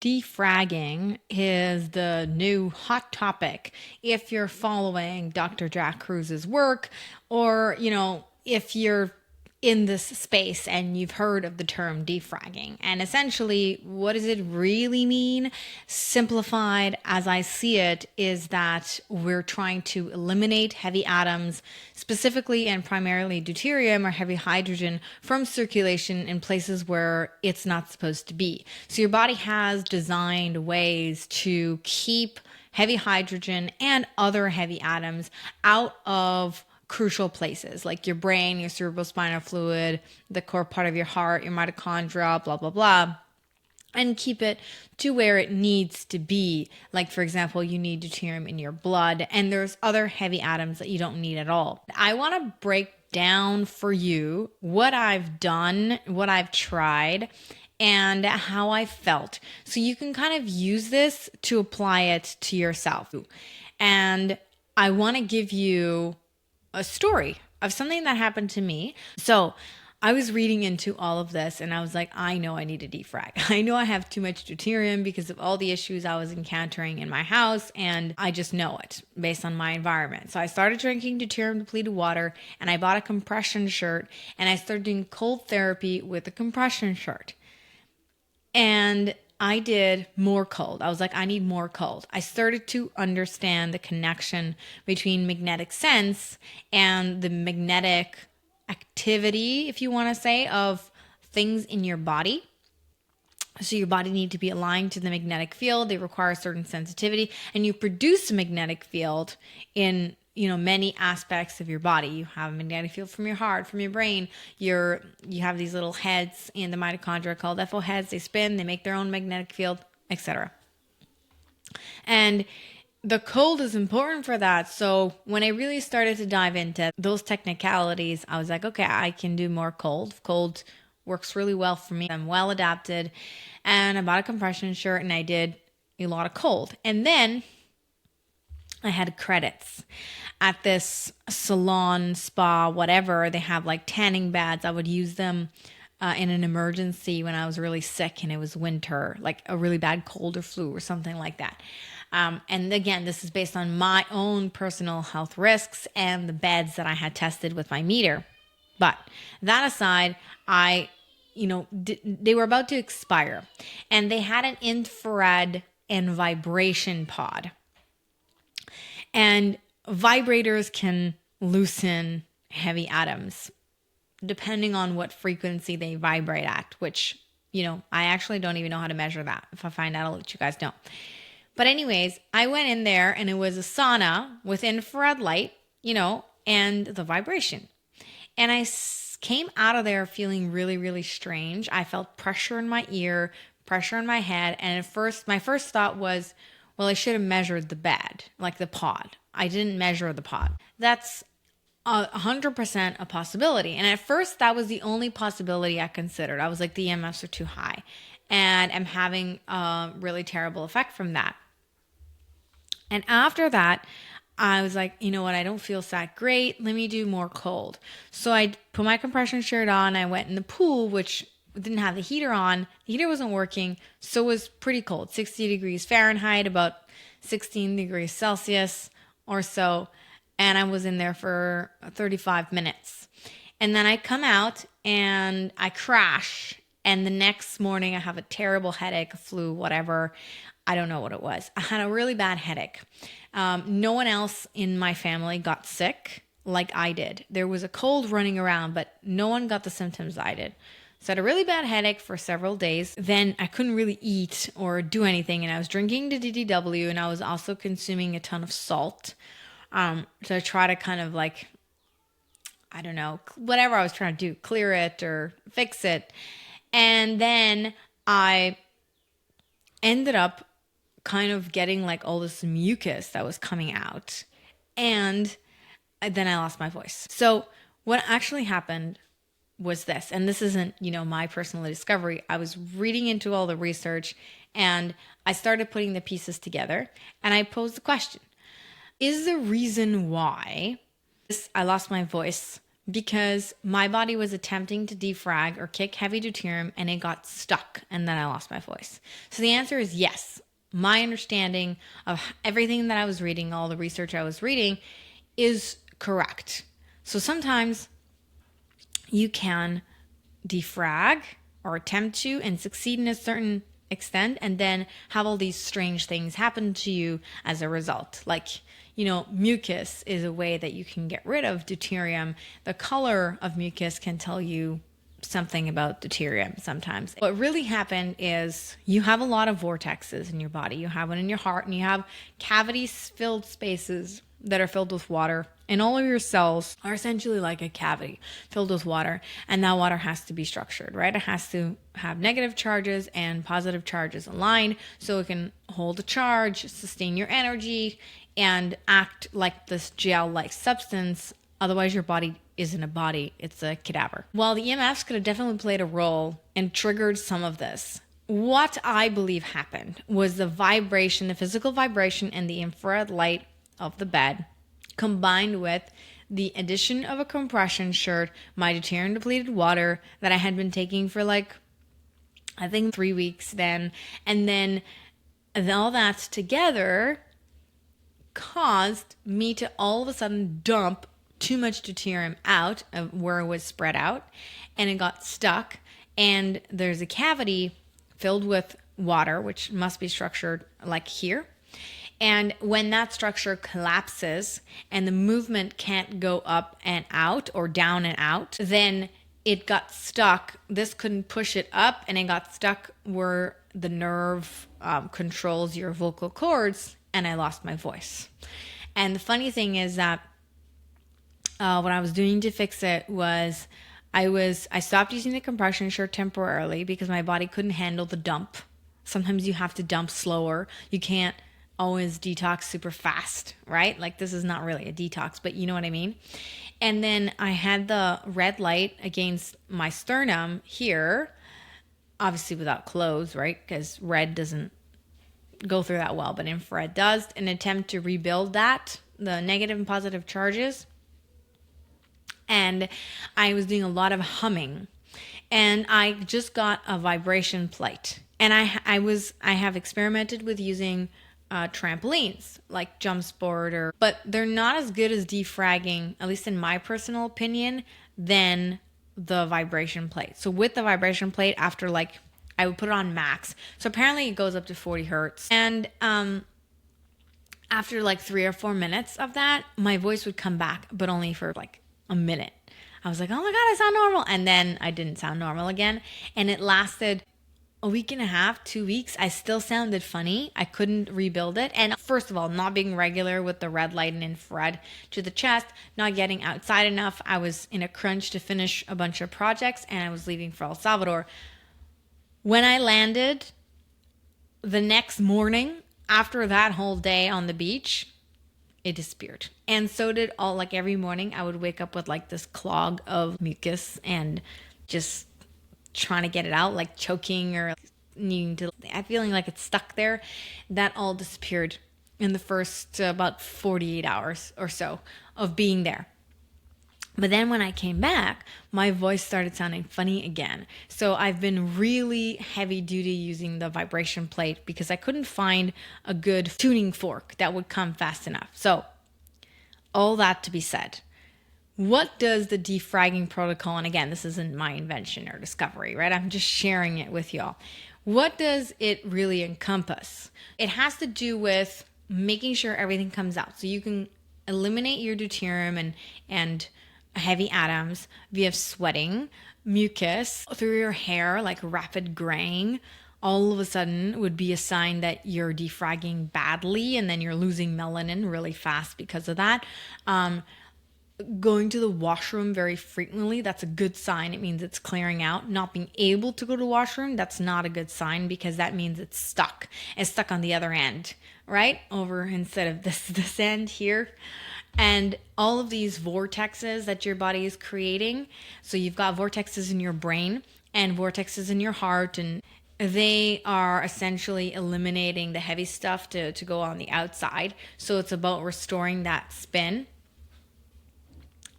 Defragging is the new hot topic if you're following Dr. Jack Kruse's work, or, if you're in this space and you've heard of the term defragging. And essentially, what does it really mean? Simplified as I see it, is that we're trying to eliminate heavy atoms, specifically and primarily deuterium or heavy hydrogen, from circulation in places where it's not supposed to be. So your body has designed ways to keep heavy hydrogen and other heavy atoms out of crucial places like your brain, your cerebrospinal fluid, the core part of your heart, your mitochondria, blah, blah, blah, and keep it to where it needs to be. Like, for example, you need deuterium in your blood, and there's other heavy atoms that you don't need at all. I want to break down for you what I've done, what I've tried, and how I felt. So you can kind of use this to apply it to yourself. And I want to give you a story of something that happened to me. So I was reading into all of this and I was like, I know I need a defrag. I know I have too much deuterium because of all the issues I was encountering in my house, and I just know it based on my environment. So I started drinking deuterium depleted water, and I bought a compression shirt, and I started doing cold therapy with a compression shirt. And I did more cold. I was like, I need more cold. I started to understand the connection between magnetic sense and the magnetic activity, if you want to say, of things in your body. So your body needs to be aligned to the magnetic field. They require a certain sensitivity, and you produce a magnetic field in many aspects of your body. You have a magnetic field from your heart, from your brain. You have these little heads in the mitochondria called FO heads. They spin, they make their own magnetic field, etc. And the cold is important for that. So when I really started to dive into those technicalities, I was like, okay, I can do more cold. Cold works really well for me. I'm well adapted. And I bought a compression shirt and I did a lot of cold. And then I had credits at this salon, spa, whatever. They have like tanning beds. I would use them in an emergency when I was really sick and it was winter, like a really bad cold or flu or something like that. And again, this is based on my own personal health risks and the beds that I had tested with my meter. But that aside, they were about to expire, and they had an infrared and vibration pod. And vibrators can loosen heavy atoms depending on what frequency they vibrate at, which, I actually don't even know how to measure that. If I find out, I'll let you guys know. But anyways, I went in there and it was a sauna with infrared light, and the vibration. And I came out of there feeling really, really strange. I felt pressure in my ear, pressure in my head. And at first, my first thought was, well, I should have measured the bed, like the pod. I didn't measure the pod. That's 100% a possibility. And at first, that was the only possibility I considered. I was like, the EMFs are too high, and I'm having a really terrible effect from that. And after that, I was like, you know what? I don't feel that great. Let me do more cold. So I put my compression shirt on. I went in the pool, which didn't have the heater on. The heater wasn't working, so it was pretty cold, 60 degrees Fahrenheit, about 16 degrees Celsius or so. And I was in there for 35 minutes. And then I come out and I crash. And the next morning I have a terrible headache, flu, whatever. I don't know what it was. I had a really bad headache. No one else in my family got sick like I did. There was a cold running around, but no one got the symptoms I did. So I had a really bad headache for several days. Then I couldn't really eat or do anything. And I was drinking the DDW, and I was also consuming a ton of salt. To try to kind of like, I don't know, whatever I was trying to do, clear it or fix it. And then I ended up kind of getting like all this mucus that was coming out. And then I lost my voice. So what actually happened was this, and this isn't, my personal discovery. I was reading into all the research and I started putting the pieces together, and I posed the question: is the reason why I lost my voice because my body was attempting to defrag or kick heavy deuterium and it got stuck and then I lost my voice. So the answer is yes. My understanding of everything that I was reading, all the research I was reading, is correct. So sometimes you can defrag or attempt to and succeed in a certain extent and then have all these strange things happen to you as a result. Like, mucus is a way that you can get rid of deuterium. The color of mucus can tell you something about deuterium sometimes. What really happened is you have a lot of vortexes in your body. You have one in your heart and you have cavity-filled spaces that are filled with water. And all of your cells are essentially like a cavity filled with water. And that water has to be structured, right? It has to have negative charges and positive charges aligned so it can hold a charge, sustain your energy, and act like this gel-like substance. Otherwise, your body isn't a body, it's a cadaver. While the EMFs could have definitely played a role and triggered some of this, what I believe happened was the vibration, the physical vibration and the infrared light of the bed combined with the addition of a compression shirt, my deuterium depleted water that I had been taking for I think 3 weeks then. And then all that together caused me to all of a sudden dump too much deuterium out of where it was spread out and it got stuck. And there's a cavity filled with water, which must be structured like here. And when that structure collapses and the movement can't go up and out or down and out, then it got stuck. This couldn't push it up and it got stuck where the nerve controls your vocal cords, and I lost my voice. And the funny thing is that what I was doing to fix it was I stopped using the compression shirt temporarily because my body couldn't handle the dump. Sometimes you have to dump slower. You can't always detox super fast, right? Like this is not really a detox, but you know what I mean? And then I had the red light against my sternum here, obviously without clothes, right? Because red doesn't go through that well, but infrared does. An attempt to rebuild that, the negative and positive charges. And I was doing a lot of humming. And I just got a vibration plate. And I have experimented with using trampolines like jump sport, but they're not as good as defragging, at least in my personal opinion, than the vibration plate. So with the vibration plate, after I would put it on max. So apparently it goes up to 40 hertz. And after 3 or 4 minutes of that, my voice would come back, but only for a minute. I was like, oh my God, I sound normal. And then I didn't sound normal again. And it lasted a week and a half, 2 weeks. I still sounded funny. I couldn't rebuild it. And first of all, not being regular with the red light and infrared to the chest, not getting outside enough. I was in a crunch to finish a bunch of projects and I was leaving for El Salvador. When I landed the next morning, after that whole day on the beach, it disappeared. And so did every morning I would wake up with this clog of mucus and just trying to get it out, choking or needing to, I'm feeling like it's stuck there. That all disappeared in the first about 48 hours or so of being there. But then when I came back, my voice started sounding funny again. So I've been really heavy duty using the vibration plate because I couldn't find a good tuning fork that would come fast enough. So all that to be said, what does the defragging protocol, and again, this isn't my invention or discovery, right? I'm just sharing it with y'all. What does it really encompass? It has to do with making sure everything comes out. So you can eliminate your deuterium and heavy atoms via sweating, mucus through your hair, rapid graying. All of a sudden would be a sign that you're defragging badly and then you're losing melanin really fast because of that. Going to the washroom very frequently, that's a good sign. It means it's clearing out. Not being able to go to the washroom, that's not a good sign because that means it's stuck. It's stuck on the other end, right? Over instead of this end here. And all of these vortexes that your body is creating. So you've got vortexes in your brain and vortexes in your heart, and they are essentially eliminating the heavy stuff to go on the outside. So it's about restoring that spin.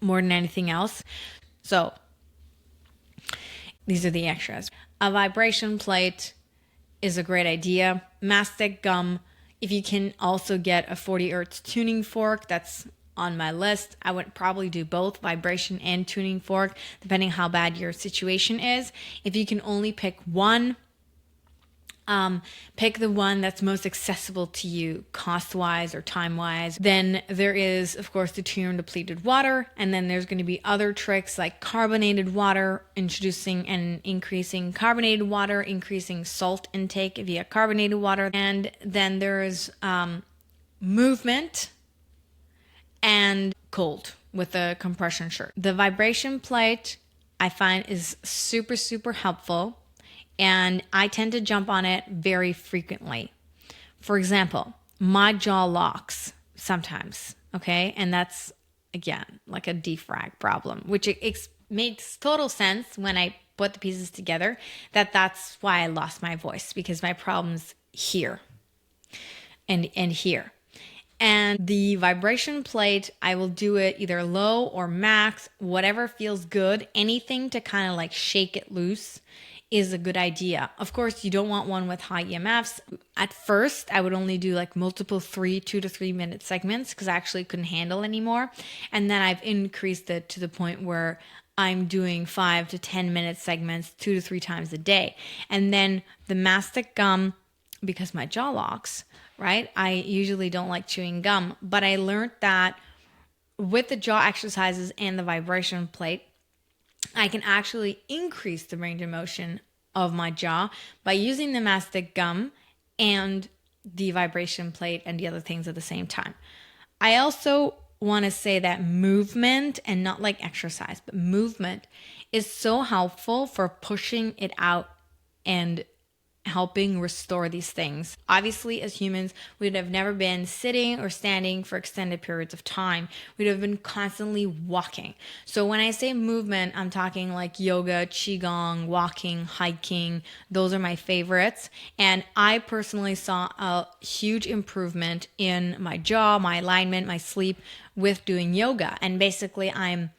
more than anything else. So these are the extras. A vibration plate is a great idea. Mastic gum, if you can also get a 40 Hertz tuning fork, that's on my list. I would probably do both vibration and tuning fork, depending how bad your situation is. If you can only pick one, pick the one that's most accessible to you cost-wise or time-wise. Then there is, of course, the deuterium depleted water, and then there's going to be other tricks like carbonated water, introducing and increasing carbonated water, increasing salt intake via carbonated water, and then there's movement and cold with a compression shirt. The vibration plate I find is super, super helpful, and I tend to jump on it very frequently. For example, my jaw locks sometimes, okay? And that's, again, like a defrag problem, which it makes total sense when I put the pieces together that's why I lost my voice, because my problem's here and here. And the vibration plate, I will do it either low or max, whatever feels good. Anything to kind of like shake it loose is a good idea. Of course, you don't want one with high EMFs. At first, I would only do like multiple 2 to 3 minute segments because I actually couldn't handle anymore. And then I've increased it to the point where I'm doing 5 to 10 minute segments 2 to 3 times a day. And then the mastic gum, because my jaw locks, right? I usually don't like chewing gum, but I learned that with the jaw exercises and the vibration plate, I can actually increase the range of motion of my jaw by using the mastic gum and the vibration plate and the other things at the same time. I also want to say that movement, and not like exercise, but movement is so helpful for pushing it out and helping restore these things. Obviously, as humans, we'd have never been sitting or standing for extended periods of time. We'd have been constantly walking. So when I say movement, I'm talking like yoga, qigong, walking, hiking. Those are my favorites. And I personally saw a huge improvement in my jaw, my alignment, my sleep with doing yoga. And basically, I'm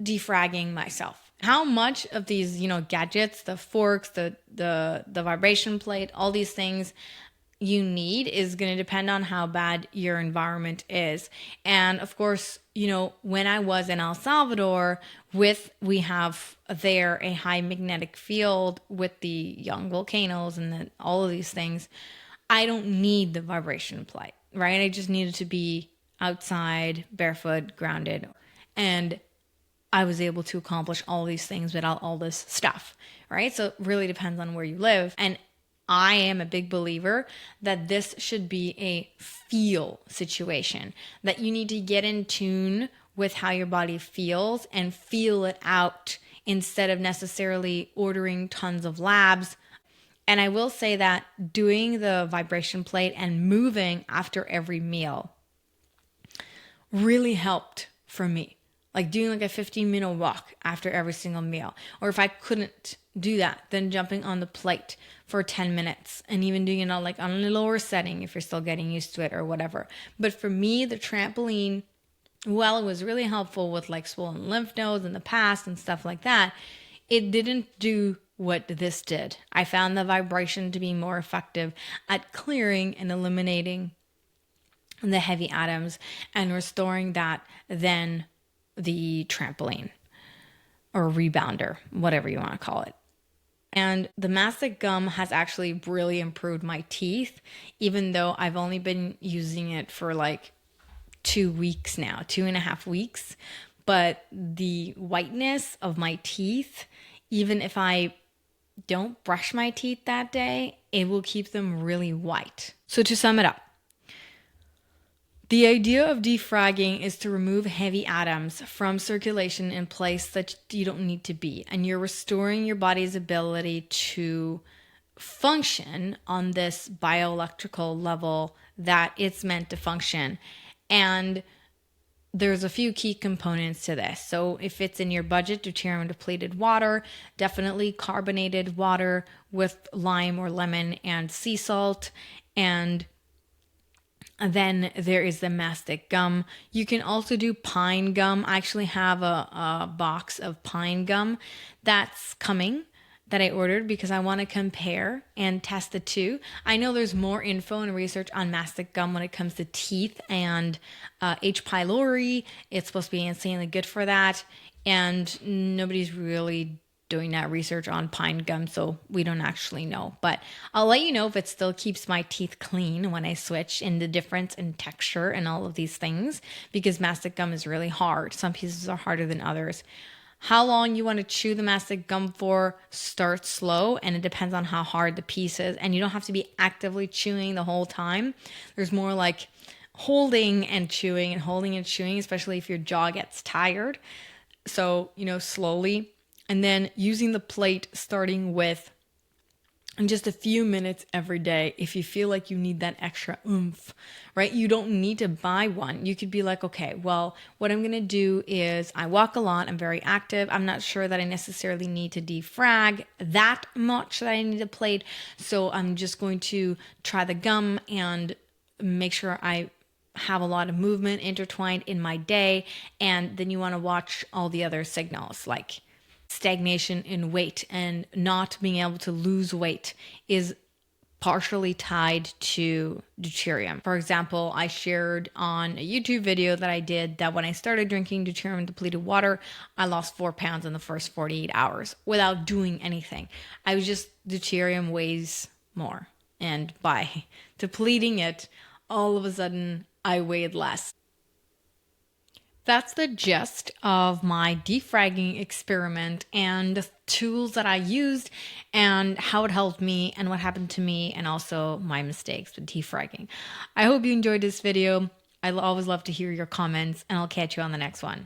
defragging myself. How much of these, gadgets, the forks, the vibration plate, all these things you need is going to depend on how bad your environment is. And of course, when I was in El Salvador, we have there a high magnetic field with the young volcanoes and all of these things. I don't need the vibration plate, right? I just needed to be outside, barefoot, grounded, and I was able to accomplish all these things without all this stuff, right? So it really depends on where you live. And I am a big believer that this should be a feel situation, that you need to get in tune with how your body feels and feel it out instead of necessarily ordering tons of labs. And I will say that doing the vibration plate and moving after every meal really helped for me. Like doing like a 15-minute walk after every single meal. Or if I couldn't do that, then jumping on the plate for 10 minutes and even doing it like on a lower setting if you're still getting used to it or whatever. But for me, the trampoline, while it was really helpful with like swollen lymph nodes in the past and stuff like that, it didn't do what this did. I found the vibration to be more effective at clearing and eliminating the heavy atoms and restoring that than the trampoline or rebounder, whatever you want to call it. And the mastic gum has actually really improved my teeth, even though I've only been using it for like 2 weeks now, 2.5 weeks. But the whiteness of my teeth, even if I don't brush my teeth that day, it will keep them really white. So to sum it up, the idea of defragging is to remove heavy atoms from circulation in place that you don't need to be. And you're restoring your body's ability to function on this bioelectrical level that it's meant to function. And there's a few key components to this. So if it's in your budget, deuterium depleted water, definitely carbonated water with lime or lemon and sea salt, and And then there is the mastic gum. You can also do pine gum. I actually have a box of pine gum that's coming that I ordered because I want to compare and test the two. I know there's more info and research on mastic gum when it comes to teeth and H. pylori. It's supposed to be insanely good for that. And nobody's really doing that research on pine gum, so we don't actually know. But I'll let you know if it still keeps my teeth clean when I switch in the difference in texture and all of these things, because mastic gum is really hard. Some pieces are harder than others. How long you want to chew the mastic gum for, start slow, and it depends on how hard the piece is. And you don't have to be actively chewing the whole time. There's more like holding and chewing and holding and chewing, especially if your jaw gets tired. So, slowly. And then using the plate starting with in just a few minutes every day if you feel like you need that extra oomph, right? You don't need to buy one. You could be like, okay, well, what I'm going to do is I walk a lot. I'm very active. I'm not sure that I necessarily need to defrag that much that I need a plate. So I'm just going to try the gum and make sure I have a lot of movement intertwined in my day. And then you want to watch all the other signals like stagnation in weight and not being able to lose weight is partially tied to deuterium. For example, I shared on a YouTube video that I did that when I started drinking deuterium depleted water, I lost 4 pounds in the first 48 hours without doing anything. I was just, deuterium weighs more. And by depleting it, all of a sudden I weighed less. That's the gist of my defragging experiment and the tools that I used and how it helped me and what happened to me and also my mistakes with defragging. I hope you enjoyed this video. I always love to hear your comments and I'll catch you on the next one.